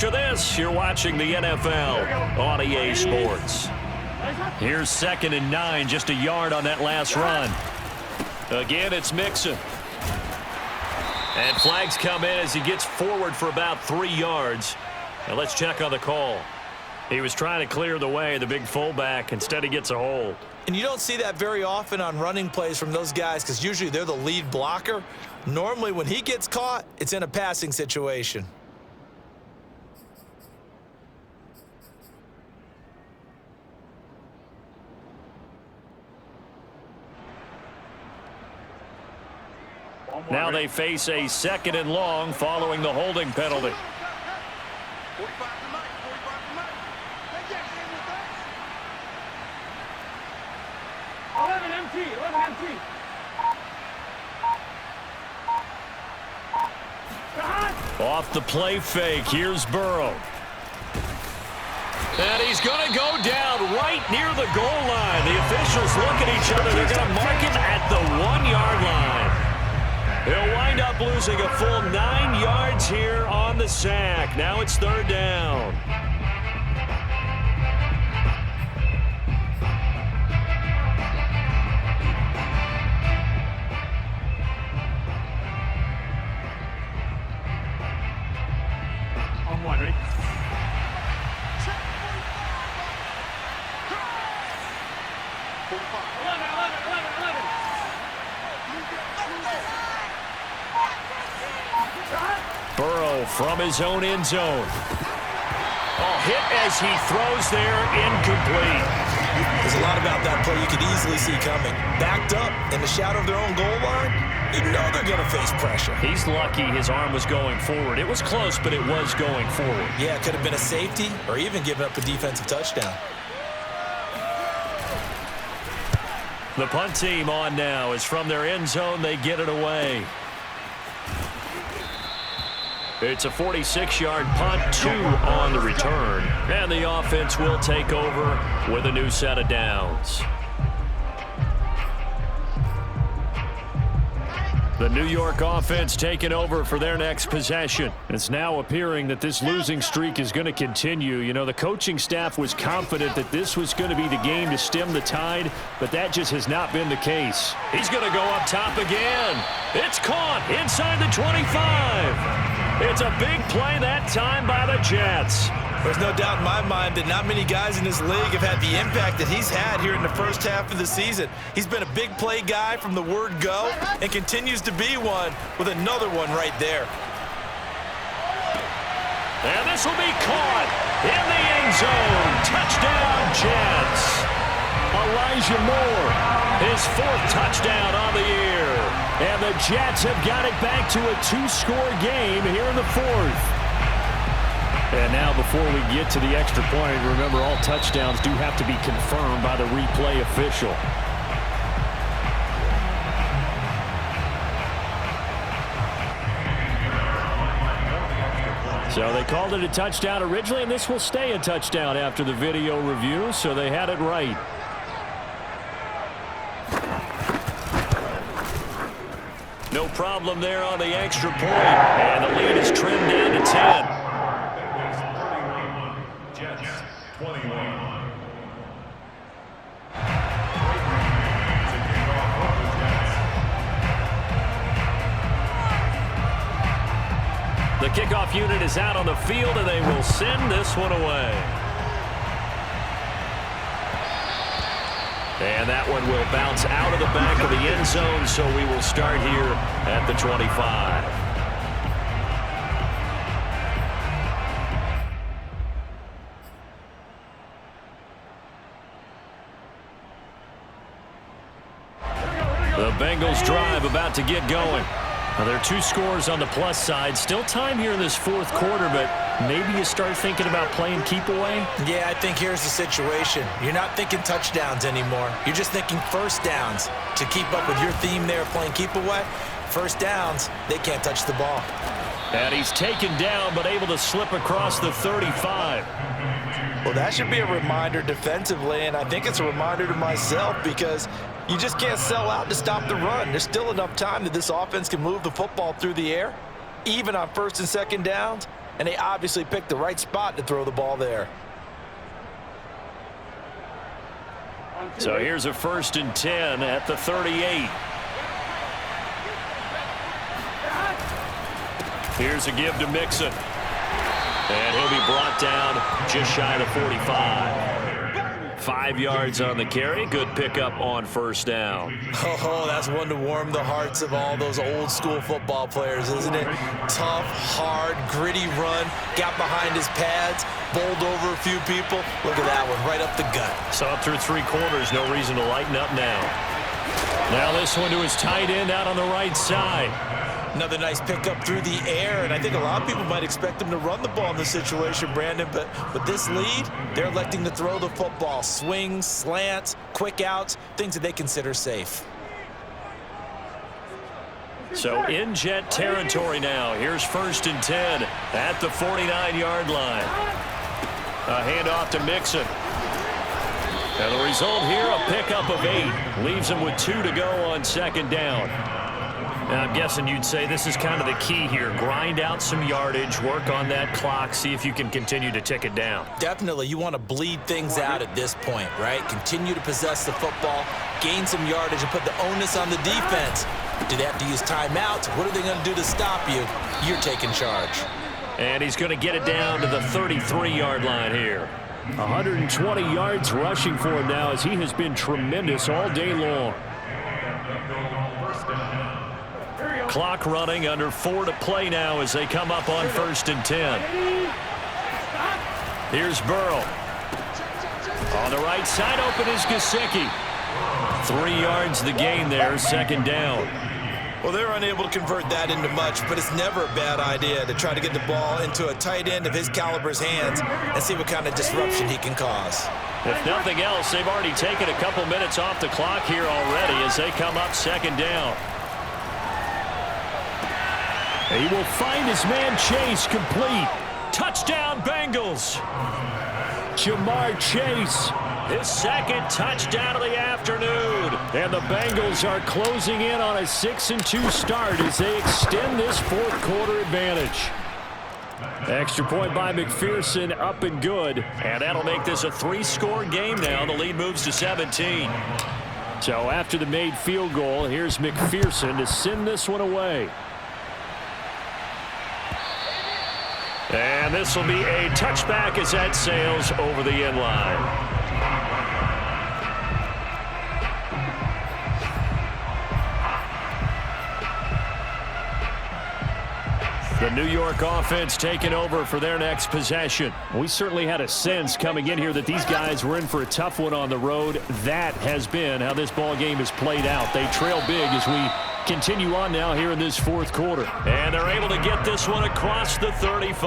after this. You're watching the NFL on EA Sports. Here's 2nd and 9, just a yard on that last run. Again, it's Mixon. And flags come in as he gets forward for about 3 yards. Now let's check on the call. He was trying to clear the way, the big fullback. Instead, he gets a hold. And you don't see that very often on running plays from those guys because usually they're the lead blocker. Normally, when he gets caught, it's in a passing situation. Now they face a 2nd and long following the holding penalty. Off the play fake, here's Burrow. And he's going to go down right near the goal line. The officials look at each other. They're going to mark him at the 1-yard line. He'll wind up losing a full 9 yards here on the sack. Now it's 3rd down. Ready? Burrow from his own end zone. Hit as he throws there, incomplete. There's a lot about that play you could easily see coming. Backed up in the shadow of their own goal line, you know they're going to face pressure. He's lucky his arm was going forward. It was close, but it was going forward. Yeah, it could have been a safety or even given up a defensive touchdown. The punt team on now is from their end zone. They get it away. It's a 46-yard punt, 2 on the return. And the offense will take over with a new set of downs. The New York offense taking over for their next possession. It's now appearing that this losing streak is going to continue. You know, the coaching staff was confident that this was going to be the game to stem the tide, but that just has not been the case. He's going to go up top again. It's caught inside the 25. It's a big play that time by the Jets. There's no doubt in my mind that not many guys in this league have had the impact that he's had here in the first half of the season. He's been a big play guy from the word go and continues to be one with another one right there. And this will be caught in the end zone. Touchdown, Jets. Elijah Moore, his 4th touchdown on the year. And the Jets have got it back to a 2-score game here in the 4th. And now before we get to the extra point, remember all touchdowns do have to be confirmed by the replay official. So they called it a touchdown originally, and this will stay a touchdown after the video review, so they had it right. No problem there on the extra point, and the lead is trimmed down to 10. The kickoff unit is out on the field, and they will send this one away. And that one will bounce out of the back of the end zone, so we will start here at the 25. The Bengals drive about to get going. Now, there are 2 scores on the plus side. Still time here in this 4th quarter, but maybe you start thinking about playing keep away? Yeah, I think here's the situation. You're not thinking touchdowns anymore. You're just thinking first downs. To keep up with your theme there, playing keep away, first downs, they can't touch the ball. And he's taken down, but able to slip across the 35. Well, that should be a reminder defensively, and I think it's a reminder to myself because you just can't sell out to stop the run. There's still enough time that this offense can move the football through the air, even on 1st and 2nd downs, and they obviously picked the right spot to throw the ball there. So here's a 1st and 10 at the 38. Here's a give to Mixon. And he'll be brought down just shy of the 45. 5 yards on the carry. Good pickup on 1st down. Oh, that's one to warm the hearts of all those old school football players, isn't it? Tough, hard, gritty run. Got behind his pads, bowled over a few people. Look at that one, right up the gut. So up through 3 quarters, no reason to lighten up now. Now this one to his tight end out on the right side. Another nice pickup through the air, and I think a lot of people might expect him to run the ball in this situation, Brandon, but with this lead, they're electing to throw the football. Swings, slants, quick outs, things that they consider safe. So in Jet territory now. Here's 1st and 10 at the 49-yard line. A handoff to Mixon. And the result here, a pickup of 8. Leaves him with 2 to go on 2nd down. Now, I'm guessing you'd say this is kind of the key here. Grind out some yardage, work on that clock, see if you can continue to tick it down. Definitely. You want to bleed things out at this point, right? Continue to possess the football, gain some yardage, and put the onus on the defense. Do they have to use timeouts? What are they going to do to stop you? You're taking charge. And he's going to get it down to the 33-yard line here. 120 yards rushing for him now as he has been tremendous all day long. Clock running, under 4 to play now as they come up on 1st and 10. Here's Burrow. On the right side, open is Gesicki. 3 yards the gain there, 2nd down. Well, they're unable to convert that into much, but it's never a bad idea to try to get the ball into a tight end of his caliber's hands and see what kind of disruption he can cause. If nothing else, they've already taken a couple minutes off the clock here already as they come up 2nd down. He will find his man Chase complete. Touchdown, Bengals. Jamar Chase, his 2nd touchdown of the afternoon. And the Bengals are closing in on a 6-2 start as they extend this 4th quarter advantage. Extra point by McPherson, up and good. And that'll make this a 3-score game now. The lead moves to 17. So after the made field goal, here's McPherson to send this one away. And this will be a touchback as that sails over the end line. The New York offense taking over for their next possession. We certainly had a sense coming in here that these guys were in for a tough one on the road. That has been how this ball game has played out. They trail big as we continue on now here in this 4th quarter. And they're able to get this one across the 35.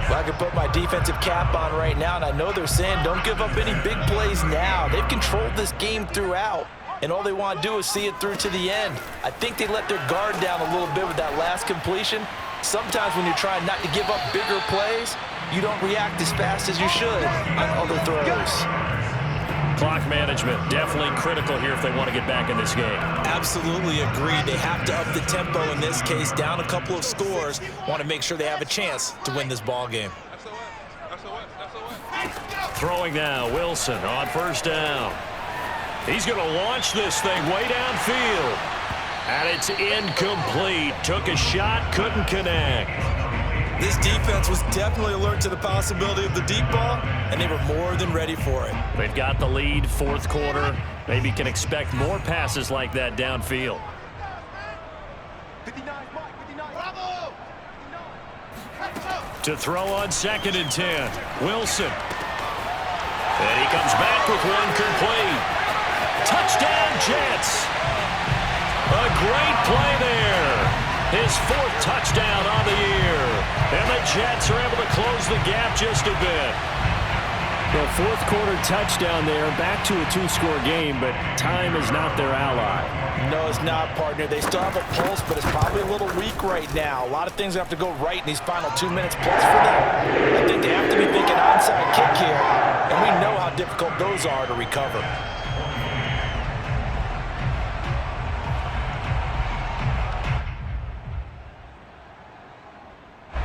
Well, I can put my defensive cap on right now, and I know they're saying don't give up any big plays now. They've controlled this game throughout, and all they want to do is see it through to the end. I think they let their guard down a little bit with that last completion. Sometimes when you're trying not to give up bigger plays, you don't react as fast as you should on other throws. Clock management definitely critical here if they want to get back in this game. Absolutely agreed. They have to up the tempo in this case, down a couple of scores. Want to make sure they have a chance to win this ball game. Throwing now, Wilson on 1st down. He's going to launch this thing way downfield. And it's incomplete. Took a shot, couldn't connect. This defense was definitely alert to the possibility of the deep ball, and they were more than ready for it. They've got the lead, 4th quarter. Maybe can expect more passes like that downfield. To throw on 2nd and 10. Wilson. And he comes back with one complete. Touchdown, Jets. A great play there. His 4th touchdown on the year. And the Jets are able to close the gap just a bit. The 4th quarter touchdown there, back to a 2-score game, but time is not their ally. No, it's not, partner. They still have a pulse, but it's probably a little weak right now. A lot of things have to go right in these final 2 minutes plus for them. I think they have to be thinking onside kick here, and we know how difficult those are to recover.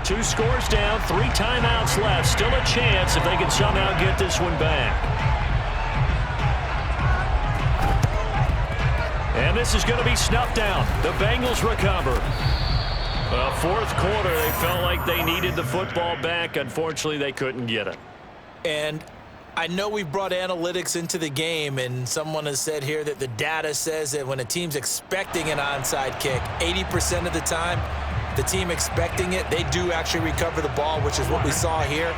2 scores down, 3 timeouts left. Still a chance if they can somehow get this one back. And this is going to be snuffed out. The Bengals recover. Fourth quarter, they felt like they needed the football back. Unfortunately, they couldn't get it. And I know we've brought analytics into the game, and someone has said here that the data says that when a team's expecting an onside kick, 80% of the time, the team expecting it, they do actually recover the ball, which is what we saw here.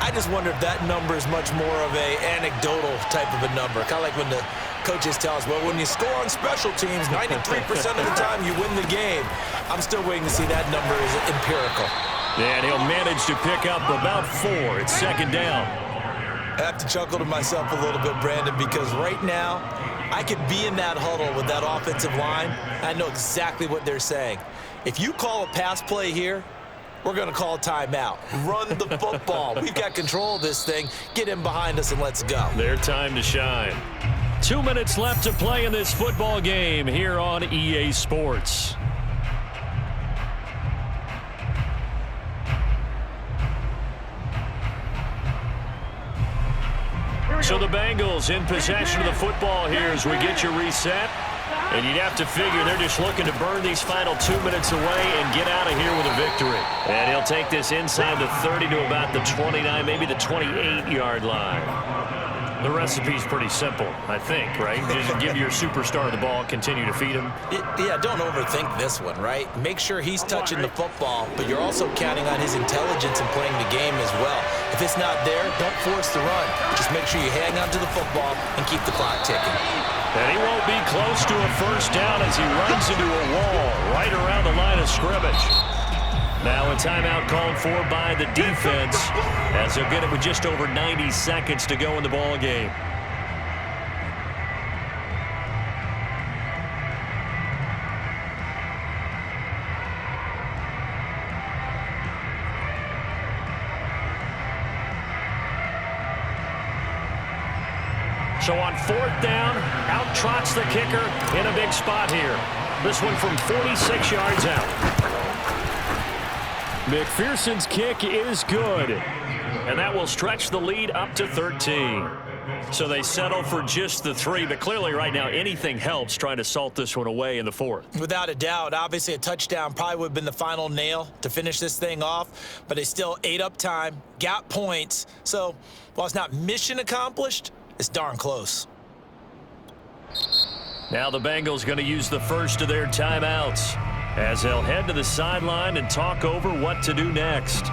I just wonder if that number is much more of a anecdotal type of a number. Kind of like when the coaches tell us, well, when you score on special teams, 93% of the time you win the game. I'm still waiting to see that number is empirical. And he'll manage to pick up about 4. It's second down. I have to chuckle to myself a little bit, Brandon, because right now I could be in that huddle with that offensive line. I know exactly what they're saying. If you call a pass play here, we're going to call a timeout. Run the football. We've got control of this thing. Get in behind us and let's go. Their time to shine. 2 minutes left to play in this football game here on EA Sports. So the Bengals in possession of the football here as we get you reset. And you'd have to figure they're just looking to burn these final 2 minutes away and get out of here with a victory. And he'll take this inside the 30 to about the 29, maybe the 28-yard line. The recipe's pretty simple, I think, right? Just give your superstar the ball, continue to feed him. Yeah, don't overthink this one, right? Make sure he's touching the football, but you're also counting on his intelligence in playing the game as well. If it's not there, don't force the run. Just make sure you hang on to the football and keep the clock ticking. And he won't be close to a first down as he runs into a wall right around the line of scrimmage. Now a timeout called for by the defense as they'll get it with just over 90 seconds to go in the ball game. So on 4th down, out trots the kicker in a big spot here. This one from 46 yards out. McPherson's kick is good, and that will stretch the lead up to 13. So they settle for just the 3, but clearly right now anything helps trying to salt this one away in the 4th. Without a doubt, obviously a touchdown probably would have been the final nail to finish this thing off, but they still ate up time, got points. So while it's not mission accomplished, it's darn close. Now the Bengals going to use the first of their timeouts as they'll head to the sideline and talk over what to do next.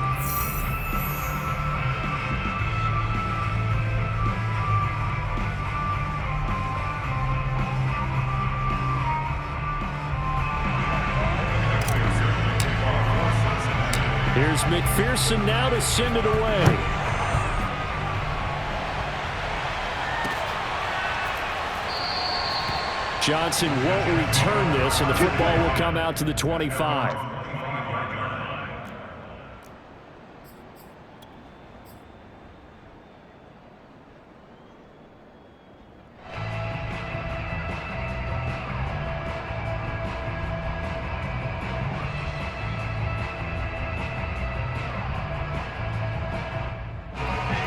Here's McPherson now to send it away. Johnson won't return this, and the football will come out to the 25.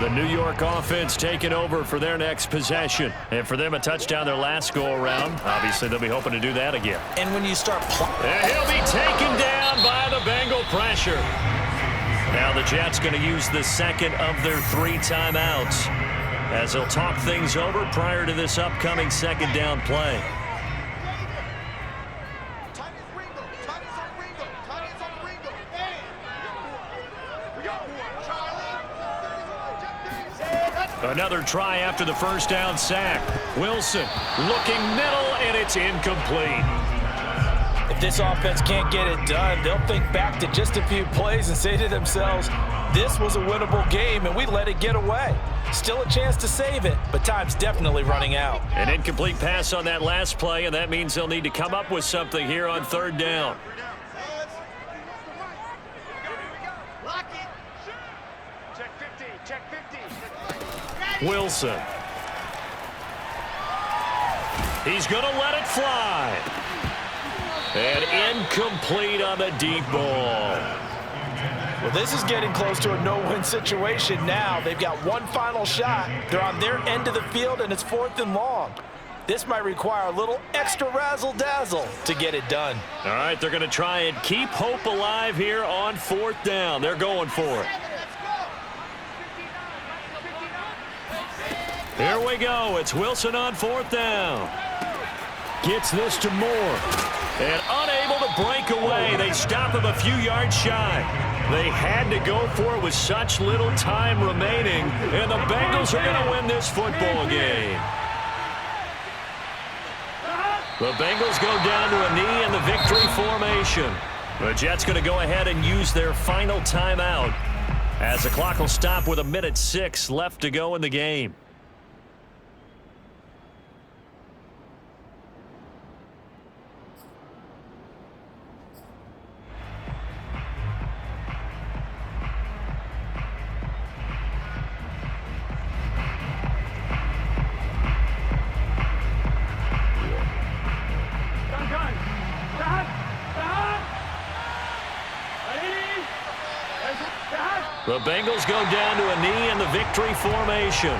The New York offense taking over for their next possession. And for them, a touchdown their last go-around. Obviously, they'll be hoping to do that again. And when you start... And he'll be taken down by the Bengal pressure. Now the Jets going to use the second of their 3 timeouts as they'll talk things over prior to this upcoming second down play. Another try after the first down sack. Wilson looking middle, and it's incomplete. If this offense can't get it done, they'll think back to just a few plays and say to themselves, this was a winnable game, and we let it get away. Still a chance to save it, but time's definitely running out. An incomplete pass on that last play, and that means they'll need to come up with something here on 3rd down. Wilson. He's going to let it fly. And incomplete on the deep ball. Well, this is getting close to a no-win situation now. They've got one final shot. They're on their end of the field, and it's 4th and long. This might require a little extra razzle-dazzle to get it done. All right, they're going to try and keep hope alive here on 4th down. They're going for it. Here we go. It's Wilson on 4th down. Gets this to Moore. And unable to break away. They stop him a few yards shy. They had to go for it with such little time remaining. And the Bengals are going to win this football game. The Bengals go down to a knee in the victory formation. The Jets going to go ahead and use their final timeout as the clock will stop with 1:06 left to go in the game. The Bengals go down to a knee in the victory formation.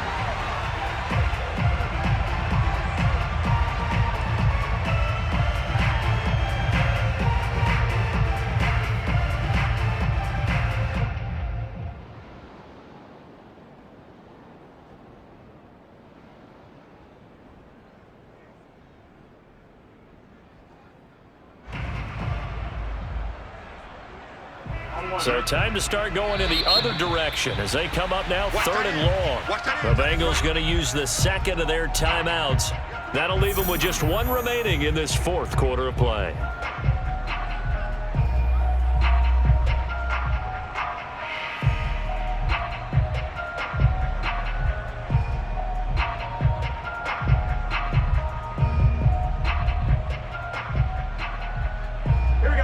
So time to start going in the other direction as they come up now 3rd and long. The Bengals going to use the second of their timeouts. That'll leave them with just one remaining in this 4th quarter of play.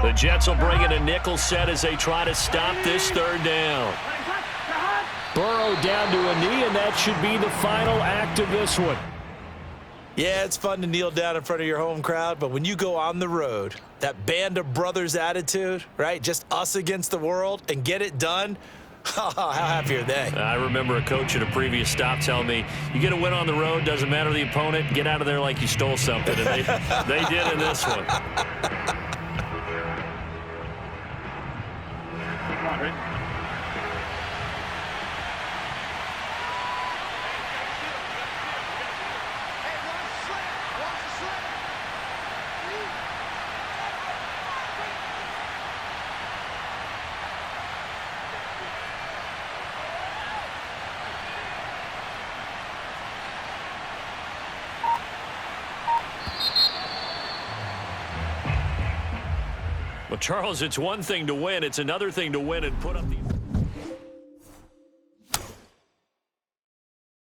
The Jets will bring in a nickel set as they try to stop this 3rd down. Burrow down to a knee, and that should be the final act of this one. Yeah, it's fun to kneel down in front of your home crowd, but when you go on the road, that band of brothers attitude, right? Just us against the world and get it done. How happy are they? I remember a coach at a previous stop telling me, you get a win on the road, doesn't matter the opponent, get out of there like you stole something. And they did in this one. Well, Charles, it's one thing to win. It's another thing to win and put up the